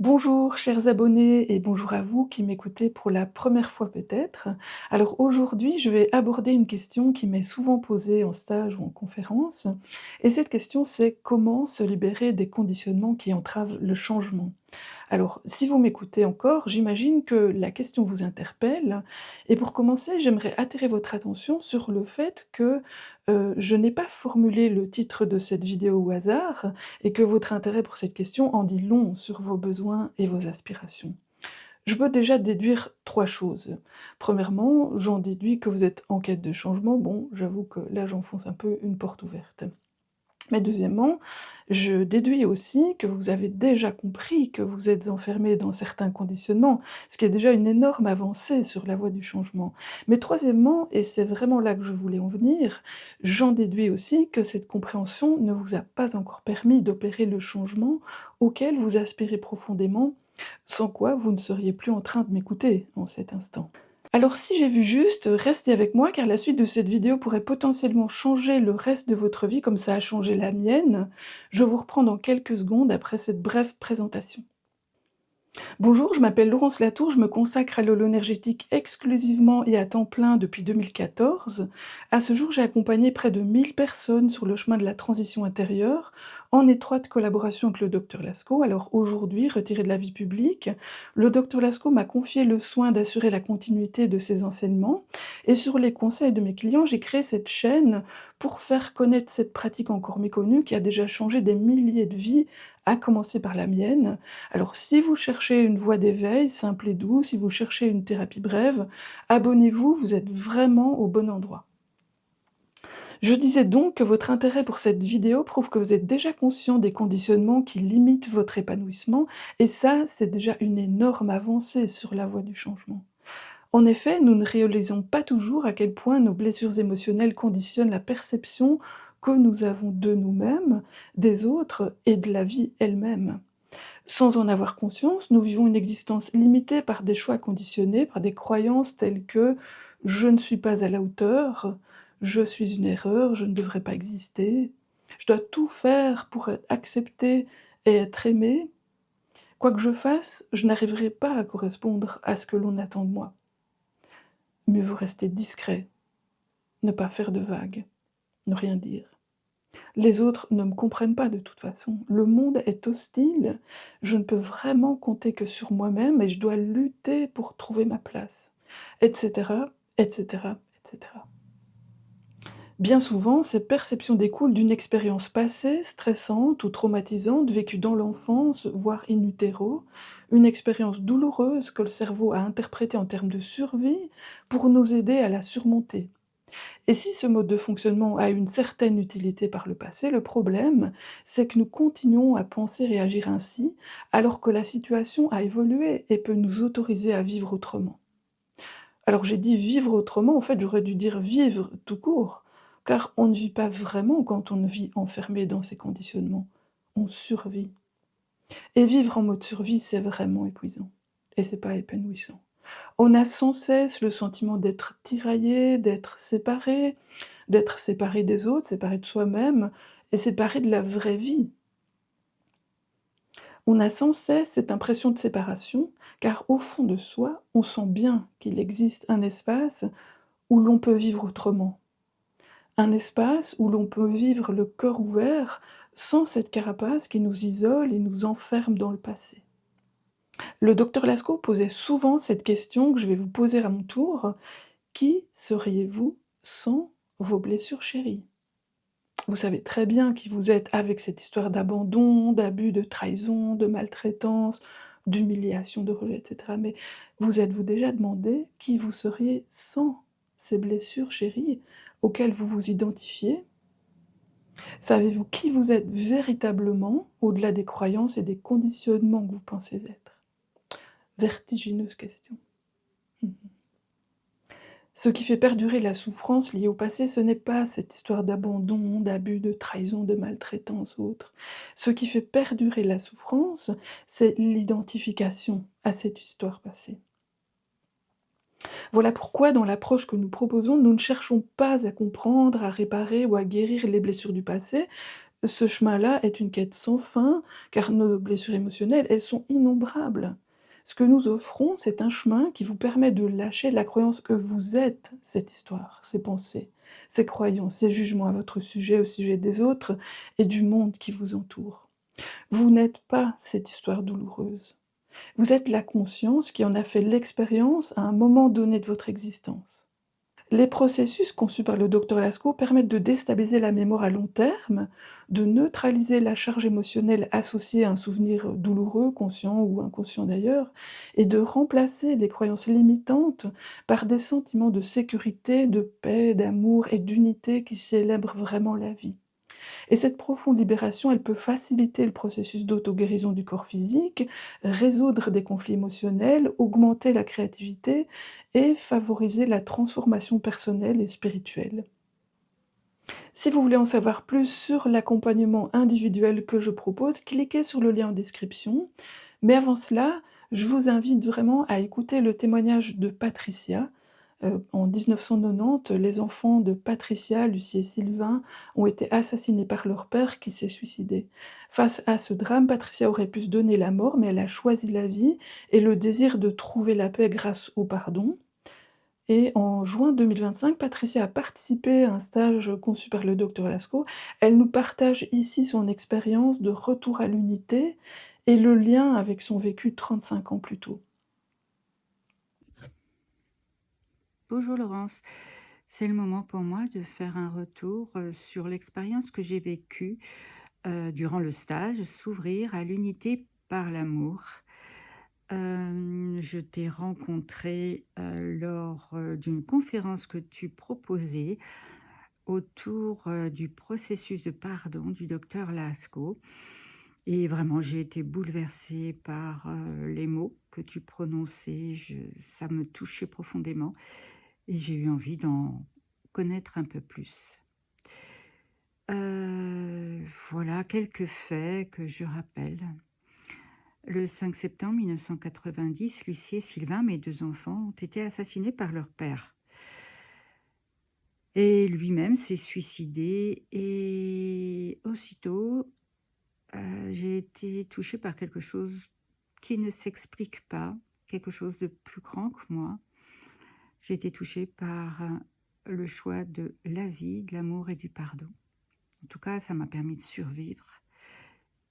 Bonjour chers abonnés et bonjour à vous qui m'écoutez pour la première fois peut-être. Alors aujourd'hui, je vais aborder une question qui m'est souvent posée en stage ou en conférence et cette question c'est: comment se libérer des conditionnements qui entravent le changement? Alors, si vous m'écoutez encore, j'imagine que la question vous interpelle et pour commencer, j'aimerais attirer votre attention sur le fait que, je n'ai pas formulé le titre de cette vidéo au hasard et que votre intérêt pour cette question en dit long sur vos besoins et vos aspirations. Je peux déjà déduire 3 choses. Premièrement, j'en déduis que vous êtes en quête de changement. Bon, j'avoue que là, j'enfonce un peu une porte ouverte. Mais deuxièmement, je déduis aussi que vous avez déjà compris que vous êtes enfermé dans certains conditionnements, ce qui est déjà une énorme avancée sur la voie du changement. Mais troisièmement, et c'est vraiment là que je voulais en venir, j'en déduis aussi que cette compréhension ne vous a pas encore permis d'opérer le changement auquel vous aspirez profondément, sans quoi vous ne seriez plus en train de m'écouter en cet instant. Alors si j'ai vu juste, restez avec moi car la suite de cette vidéo pourrait potentiellement changer le reste de votre vie comme ça a changé la mienne. Je vous reprends dans quelques secondes après cette brève présentation. Bonjour, je m'appelle Laurence Latour, je me consacre à l'holo énergétique exclusivement et à temps plein depuis 2014. À ce jour, j'ai accompagné près de 1000 personnes sur le chemin de la transition intérieure, en étroite collaboration avec le docteur Lascaux. Alors aujourd'hui, retiré de la vie publique, le docteur Lascaux m'a confié le soin d'assurer la continuité de ses enseignements, et sur les conseils de mes clients, j'ai créé cette chaîne pour faire connaître cette pratique encore méconnue qui a déjà changé des milliers de vies, à commencer par la mienne. Alors si vous cherchez une voie d'éveil simple et douce, si vous cherchez une thérapie brève, abonnez-vous, vous êtes vraiment au bon endroit. Je disais donc que votre intérêt pour cette vidéo prouve que vous êtes déjà conscient des conditionnements qui limitent votre épanouissement, et ça, c'est déjà une énorme avancée sur la voie du changement. En effet, nous ne réalisons pas toujours à quel point nos blessures émotionnelles conditionnent la perception que nous avons de nous-mêmes, des autres et de la vie elle-même. Sans en avoir conscience, nous vivons une existence limitée par des choix conditionnés, par des croyances telles que: «Je ne suis pas à la hauteur», «Je suis une erreur», «Je ne devrais pas exister», «Je dois tout faire pour être accepté et être aimé», «Quoi que je fasse, je n'arriverai pas à correspondre à ce que l'on attend de moi». Mieux vaut rester discret, ne pas faire de vagues, ne rien dire. Les autres ne me comprennent pas de toute façon. Le monde est hostile, je ne peux vraiment compter que sur moi-même et je dois lutter pour trouver ma place, etc., etc., etc. Bien souvent, ces perceptions découlent d'une expérience passée, stressante ou traumatisante, vécue dans l'enfance, voire in utero, une expérience douloureuse que le cerveau a interprétée en termes de survie pour nous aider à la surmonter. Et si ce mode de fonctionnement a une certaine utilité par le passé, le problème, c'est que nous continuons à penser et agir ainsi, alors que la situation a évolué et peut nous autoriser à vivre autrement. Alors j'ai dit vivre autrement, en fait j'aurais dû dire vivre tout court, car on ne vit pas vraiment quand on vit enfermé dans ces conditionnements, on survit. Et vivre en mode survie, c'est vraiment épuisant, et c'est pas épanouissant. On a sans cesse le sentiment d'être tiraillé, d'être séparé des autres, séparé de soi-même et séparé de la vraie vie. On a sans cesse cette impression de séparation, car au fond de soi, on sent bien qu'il existe un espace où l'on peut vivre autrement. Un espace où l'on peut vivre le cœur ouvert, sans cette carapace qui nous isole et nous enferme dans le passé. Le docteur Lascaux posait souvent cette question que je vais vous poser à mon tour: qui seriez-vous sans vos blessures chéries? Vous savez très bien qui vous êtes avec cette histoire d'abandon, d'abus, de trahison, de maltraitance, d'humiliation, de rejet, et cetera. Mais vous êtes-vous déjà demandé qui vous seriez sans ces blessures chéries auxquelles vous vous identifiez? Savez-vous qui vous êtes véritablement, au-delà des croyances et des conditionnements que vous pensez être? Vertigineuse question. Mmh. Ce qui fait perdurer la souffrance liée au passé, ce n'est pas cette histoire d'abandon, d'abus, de trahison, de maltraitance ou autre. Ce qui fait perdurer la souffrance, c'est l'identification à cette histoire passée. Voilà pourquoi dans l'approche que nous proposons, nous ne cherchons pas à comprendre, à réparer ou à guérir les blessures du passé, Ce chemin-là est une quête sans fin, car nos blessures émotionnelles, elles sont innombrables. Ce que nous offrons, c'est un chemin qui vous permet de lâcher la croyance que vous êtes cette histoire, ces pensées, ces croyances, ces jugements à votre sujet, au sujet des autres et du monde qui vous entoure. Vous n'êtes pas cette histoire douloureuse. Vous êtes la conscience qui en a fait l'expérience à un moment donné de votre existence. Les processus conçus par le docteur Lascaux permettent de déstabiliser la mémoire à long terme, de neutraliser la charge émotionnelle associée à un souvenir douloureux, conscient ou inconscient d'ailleurs, et de remplacer les croyances limitantes par des sentiments de sécurité, de paix, d'amour et d'unité qui célèbrent vraiment la vie. Et cette profonde libération, elle peut faciliter le processus d'auto-guérison du corps physique, résoudre des conflits émotionnels, augmenter la créativité et favoriser la transformation personnelle et spirituelle. Si vous voulez en savoir plus sur l'accompagnement individuel que je propose, cliquez sur le lien en description. Mais avant cela, je vous invite vraiment à écouter le témoignage de Patricia. En 1990, les enfants de Patricia, Lucie et Sylvain ont été assassinés par leur père qui s'est suicidé. Face à ce drame, Patricia aurait pu se donner la mort, mais elle a choisi la vie et le désir de trouver la paix grâce au pardon. Et en juin 2025, Patricia a participé à un stage conçu par le docteur Lascaux. Elle nous partage ici son expérience de retour à l'unité et le lien avec son vécu 35 ans plus tôt. Bonjour Laurence, c'est le moment pour moi de faire un retour sur l'expérience que j'ai vécue durant le stage, s'ouvrir à l'unité par l'amour. Je t'ai rencontré lors d'une conférence que tu proposais autour du processus de pardon du docteur Lascaux. Et vraiment, j'ai été bouleversée par les mots que tu prononçais. Ça me touchait profondément. Et j'ai eu envie d'en connaître un peu plus. Voilà quelques faits que je rappelle. Le 5 septembre 1990, Lucie et Sylvain, mes 2 enfants, ont été assassinés par leur père. Et lui-même s'est suicidé et aussitôt, j'ai été touchée par quelque chose qui ne s'explique pas, quelque chose de plus grand que moi. J'ai été touchée par le choix de la vie, de l'amour et du pardon. En tout cas, ça m'a permis de survivre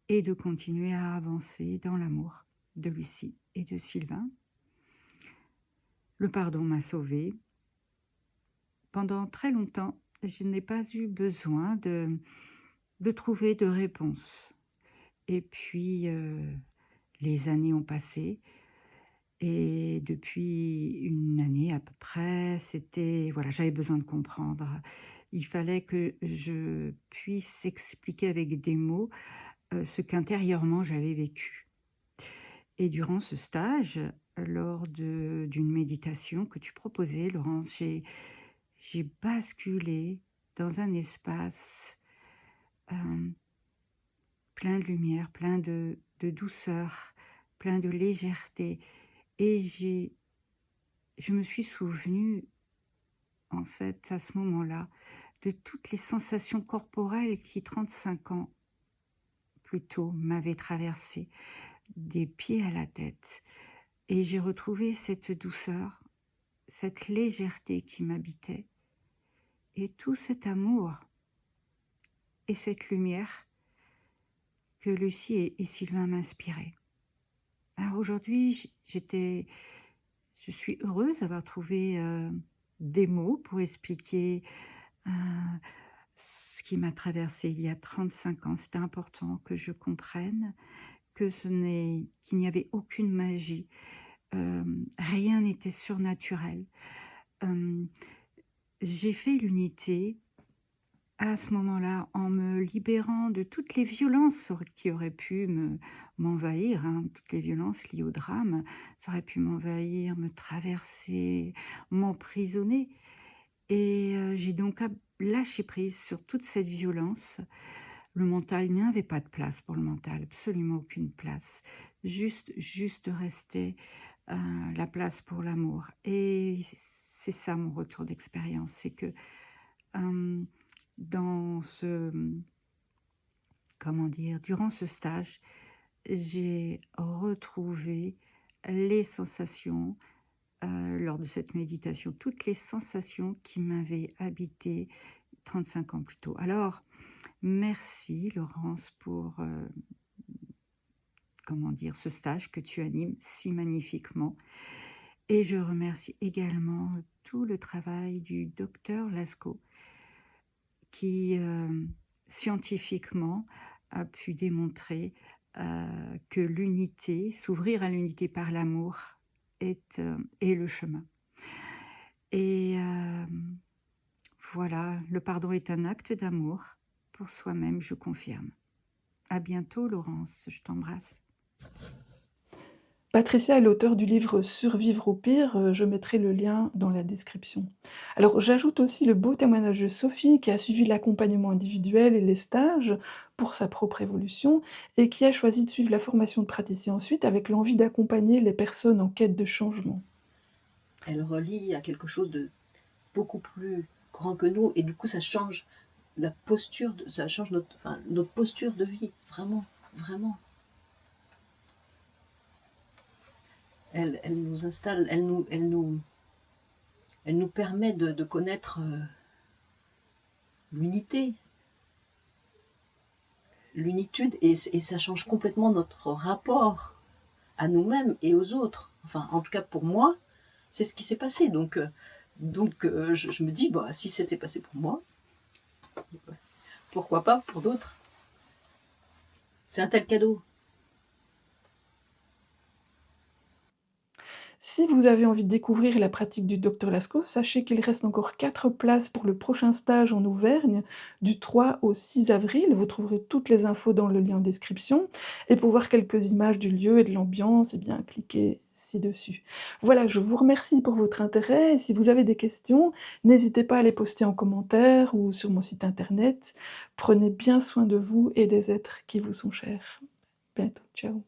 et de continuer à avancer dans l'amour de Lucie et de Sylvain. Le pardon m'a sauvée. Pendant très longtemps, je n'ai pas eu besoin de trouver de réponse. Et puis, les années ont passé. Et depuis une année à peu près, voilà, j'avais besoin de comprendre. Il fallait que je puisse expliquer avec des mots ce qu'intérieurement j'avais vécu. Et durant ce stage, lors d'une méditation que tu proposais, Laurence, j'ai basculé dans un espace plein de lumière, plein de douceur, plein de légèreté. Et je me suis souvenue, en fait, à ce moment-là, de toutes les sensations corporelles qui, 35 ans plus tôt, m'avaient traversée, des pieds à la tête. Et j'ai retrouvé cette douceur, cette légèreté qui m'habitait, et tout cet amour et cette lumière que Lucie et Sylvain m'inspiraient. Alors aujourd'hui, je suis heureuse d'avoir trouvé des mots pour expliquer euh, ce qui m'a traversée il y a 35 ans. C'était important que je comprenne qu'il n'y avait aucune magie, rien n'était surnaturel. Euh, j'ai fait l'unité à ce moment-là en me libérant de toutes les violences qui auraient pu m'envahir, hein, toutes les violences liées au drame. Ça aurait pu m'envahir, me traverser, m'emprisonner. Et j'ai donc lâché prise sur toute cette violence. Le mental, il n'y avait pas de place pour le mental, absolument aucune place. Juste restait la place pour l'amour. Et c'est ça mon retour d'expérience, c'est que dans comment dire? Durant ce stage, j'ai retrouvé les sensations, lors de cette méditation, toutes les sensations qui m'avaient habité 35 ans plus tôt. Alors, merci Laurence pour, comment dire? Ce stage que tu animes si magnifiquement, et je remercie également tout le travail du docteur Lascaux qui, scientifiquement a pu démontrer, que l'unité, s'ouvrir à l'unité par l'amour est le chemin, et voilà, le pardon est un acte d'amour pour soi-même, je confirme. À bientôt Laurence, je t'embrasse. Patricia est l'auteure du livre «Survivre au pire», je mettrai le lien dans la description. Alors j'ajoute aussi le beau témoignage de Sophie qui a suivi l'accompagnement individuel et les stages pour sa propre évolution et qui a choisi de suivre la formation de praticien ensuite avec l'envie d'accompagner les personnes en quête de changement. Elle relie à quelque chose de beaucoup plus grand que nous et du coup ça change la posture, ça change notre posture de vie, vraiment, vraiment. Elle nous installe, elle nous permet de connaître l'unité, l'unitude, et ça change complètement notre rapport à nous-mêmes et aux autres. Enfin, en tout cas pour moi, c'est ce qui s'est passé. Donc je me dis, bah, si ça s'est passé pour moi, pourquoi pas pour d'autres? C'est un tel cadeau. Si vous avez envie de découvrir la pratique du docteur Lascaux, sachez qu'il reste encore 4 places pour le prochain stage en Auvergne, du 3 au 6 avril. Vous trouverez toutes les infos dans le lien en description. Et pour voir quelques images du lieu et de l'ambiance, eh bien, cliquez ci-dessus. Voilà, je vous remercie pour votre intérêt. Et si vous avez des questions, n'hésitez pas à les poster en commentaire ou sur mon site internet. Prenez bien soin de vous et des êtres qui vous sont chers. À bientôt, ciao.